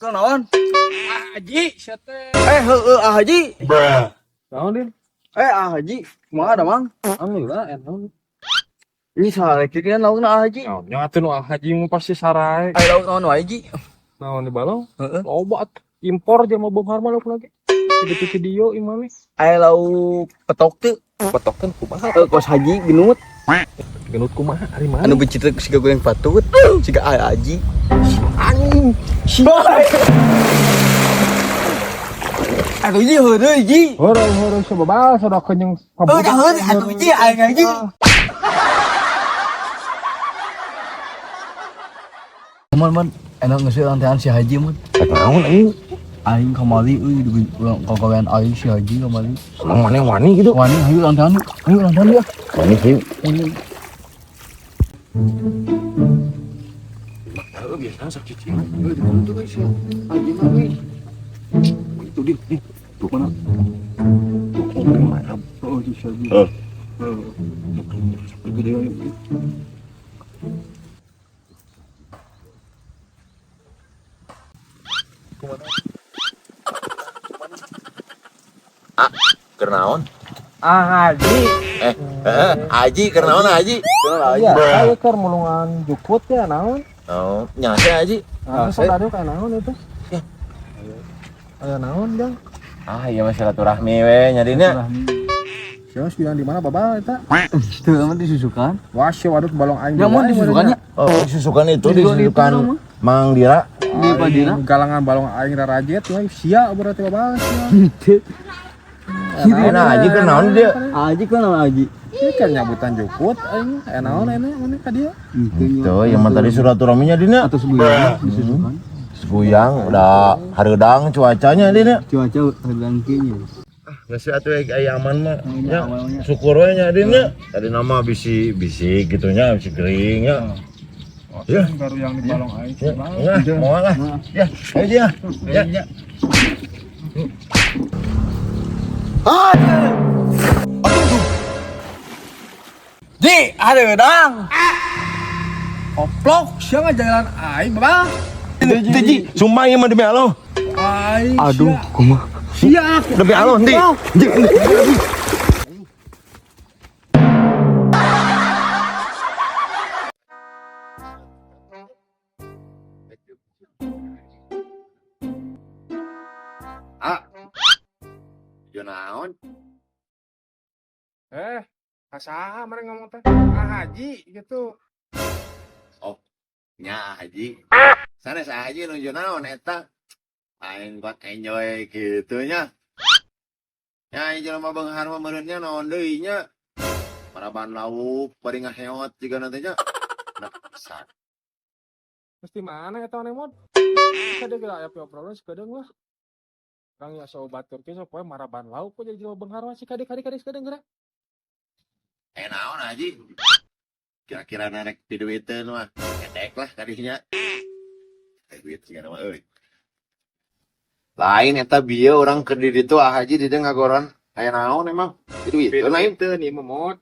Kenaon? Haji, siapa? Haji. Naon din? Haji. Kumaha da mang? Alhamdulillah, enak. Ini sare kieu laukna Haji. Naonnya atuh nu haji mah pasti sarai. Lauk naon wae Haji? Naon di balong? Heeh. Loba impor dia mau bongkar malah lagi. Di video imami. Lauk petok teu. Petokan kumaha? Kos Haji genut. Genut kumaha? Ari mana? Anu beciteu siga goreng patut. Siga Haji. Anjing. Atuh ji heureun Haji. Heureun sababal sada kenyang kabut. Atuh ji aing Haji. Man, enak ngasih lantean si Haji man. Naon anjing? Aing kamali euy kagawean aing si Haji kamali. Senang mana wani gitu. Wani hayu lantean. Hayu lantean ya. Wani sih. Biasa sakit sih. Itu guys ya. Haji mami. Itu di. Tuh mana? Oh, di Haji. Kernaon? Haji. Haji, kernaon Haji? Iya, saya keur mulungan jukut ya naon. Oh, nyase Haji. Saudara kayak naon itu? Aya naon, Jang? Ah, iya mah silaturahmi we nyadinya. Siapa bilang di mana Baba eta? Itu aman disusukan. Wah, si waduk balong aing. Ya mau disusukannya. Oh, susukan itu Disusukan disusukan itu, Mang Dira. Di Padira. Galangan balong aing rarajet we sia berarti Baba. Nah, Haji kernaon dia? Haji kan Haji. Ini kan nyabutan jukut aing. Naon ini ka dia? Tuh, yang tadi silaturahminya dina. Atau sebuyang disusukan. Seguyang udah hareudang cuacanya dina. Cuaca hargaan kieu. Geus atuh aya aman mah. Nya syukur we nya dina. Tadi nama bisi gitu nya, bisi gering nya. Ya, Baru yang di balong aing. ya, moal lah. Ya, ayo dia. Ya. Ji, ada dang. Oplok, sia ngajalan aing Baba. Itu Ji, sumpah ieu mah demi Allah. Aing. Aduh, kumaha? Sia. Demi Allah, henti. Yo naon? Kasaha mereka ngomong teh? Haji gitu. Nya Haji. Sanes Haji nu naon eta? Aing buat enjoy gitu nya. Nya jelema beunghar mah meureun nya naon deui nya. Paraban lauk bari ngaheot jiga nanti nya. Nah, besar. Mesti mana eta nemot? Kada geura aya problem sakeudeung lah. Kang ya sobat Turki sok poe maraban lauk kok jadi jelema beunghar mah si kade sakeudeung geura. Naon Haji? Kira-kira narek di duiteun mah. Kedek lah kadinya. Duit sigana mah euy. Lain eta bieu urang keur di ditu Haji di dieu ngagoron. Aya naon emang? Di duiteun lain. Teu nih memot.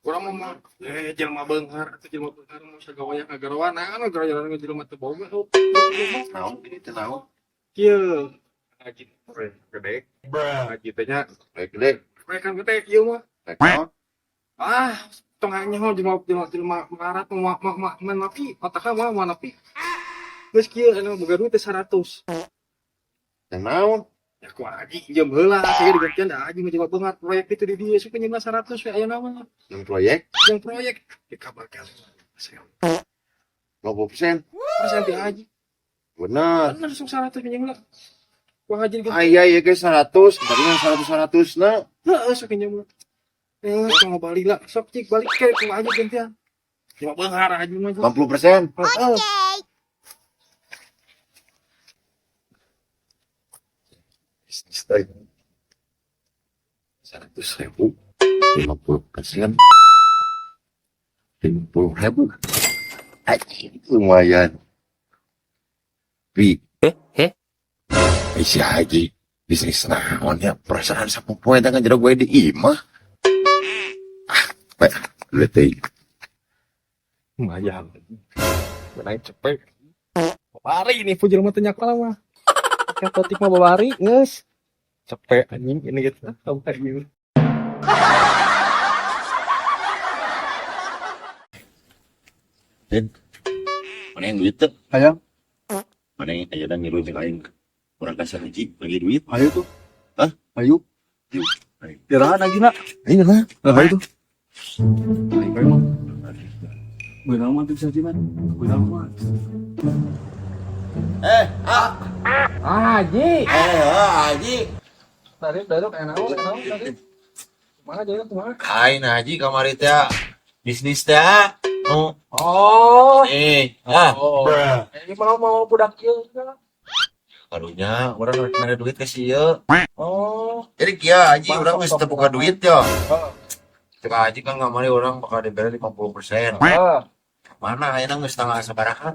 Urang mah jelema beunghar teh jelema beunghar mah sagawaya kagarowan naon gara-gara jelema teu boga. Naon di ditu naon? Kieu. Haji gedek. Haji teh nya Gede. mereka gede kieu mah. Rek naon? Tengahnya mah jelema mengarat mah napi, otakna mah napi. Geus kieu anu boga duit teh 100. Yang naon? Ya ku Haji jam heula saya digantian da Haji mah jelema beunghar proyek itu di dieu suka nyemna 100 we aya naon. Yang proyek? Yang proyek dikabarkan. 20%. Persen ti Haji. Bener. Bener sok 100 nyemna. Ku Haji digantian. Iya guys 100, tadinya 100 nah. Heeh sok nyemna. Kalau balik lah, sok cik balik ke Haji gantian. Jelema beunghar Haji mah. 60%. Heeh. Stay. 100.000, 50%, 50.000. Lumayan. Si Haji bisnis naon ya perasaan sapopoe tangan jero gue di imah. Baik, letih. Lumayan. Naik cepet. Bari ini pujil mah tanya kalah mah. Pakai totik mah babari geus. Cepet anjing ini gitu. Tahu anjing. Den, mana yang duit tuh? Ayo, Mana yang aja dan ngilu yang lain? Kurang kasar haji, bagi duit. ayo tuh. Hah? Ayo. Kirahan lagi nak. Ayo nah. Ayo tuh. Ayo mah. Benar mah tuh saja man. Benar mah. Haji. Haji. Tadi dadok enak tadi. Mana jadi kemana? Ain haji kamari teh bisnis teh. Oh, Oh. Oh. Ini mau budak kieu. Karunya orang mana duit ke sieu. Oh. Jadi kia haji orang geus teu buka duit ya. Oh. Cek haji kan ngamari orang bakal diberi 50%. Ah. Mana ayeuna geus tanggal sabaraha?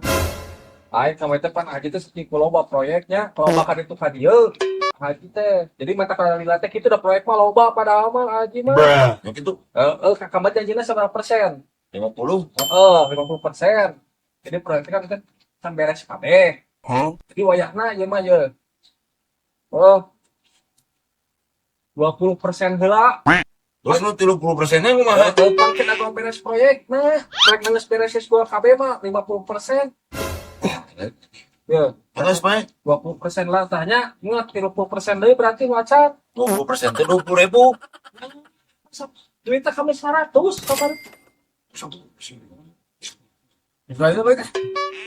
Aing sama teh pan haji teh saking loba proyeknya, kalau bakal itu ka dieu. Haji teh. Jadi mata kalau teh kitu da proyek mah loba padahal mah haji mah. Ya gitu. Kamu janjinya seberapa persen? 50. 50%. Jadi proyeknya kan beres kabeh. Jadi wayahna ieu mah ye. Oh. 20% heula. Terus nu 30%-nya kumaha? Kan kita kalau beres proyek, nah, proyek nangis beres gua KB mah 50%. Ya, Terus Pak, 20% lah tanya, ingat 30% deui berarti wacat. 20% teh 20.000. Duitnya kami 100 kabar.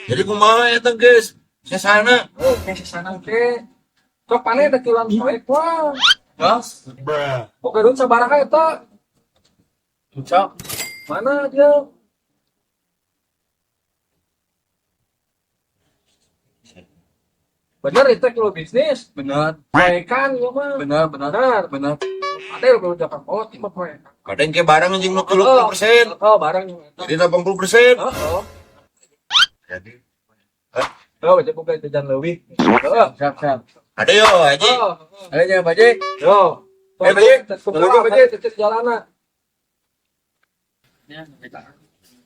Jadi kumaha eta geus? Sesana. Kayak sana ke. Sok paneh da kilan proyek wah. Gas. Oke, dun sabaraha eta? Cak. Mana dia? Bener itu kalau bisnis, Benar. proyekan ya mah. Benar. Ada yang kalau jakan, oh tipe proyek. Kadang ke barang anjing nu 30%. Oh barang. Jadi 80%. Oh. Jadi Oh, baca buka jajan lebih. Oh. Siap. ada yo haji. Ayo nya Baje. Yo. Baje. Baje, titik jalanan.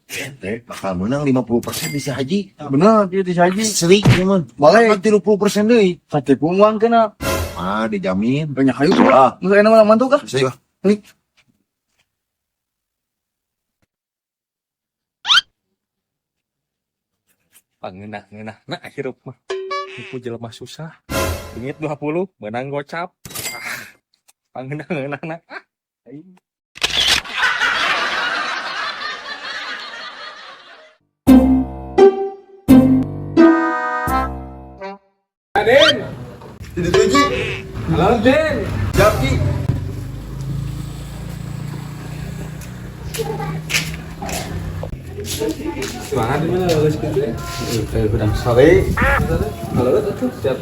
Ente bakal menang 50% di si haji. Benar dia disaji. Serik cuman. Balik. 30% deui. Sate pungwang kena. Ah, dijamin. Banyak kayu. Ah, Enggak enak malah mantu kah? bisa ya. Nih. Pangenah-ngenah nah hirup mah. Ipu jelema susah. Duit 20 menang gocap. Pangenah-ngenah nah. Den. Tidak tuji. Halo Den. Siap Ki. Semangat di mana lulus gitu ya? Kayak pedang sare. Halo tuh siap.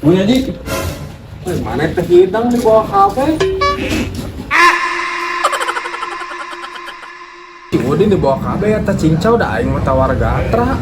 Punya Ji. Mana teh hidang di bawah kafe? Udin di bawah kafe ya teh cincau dah aing mah tawar gatra.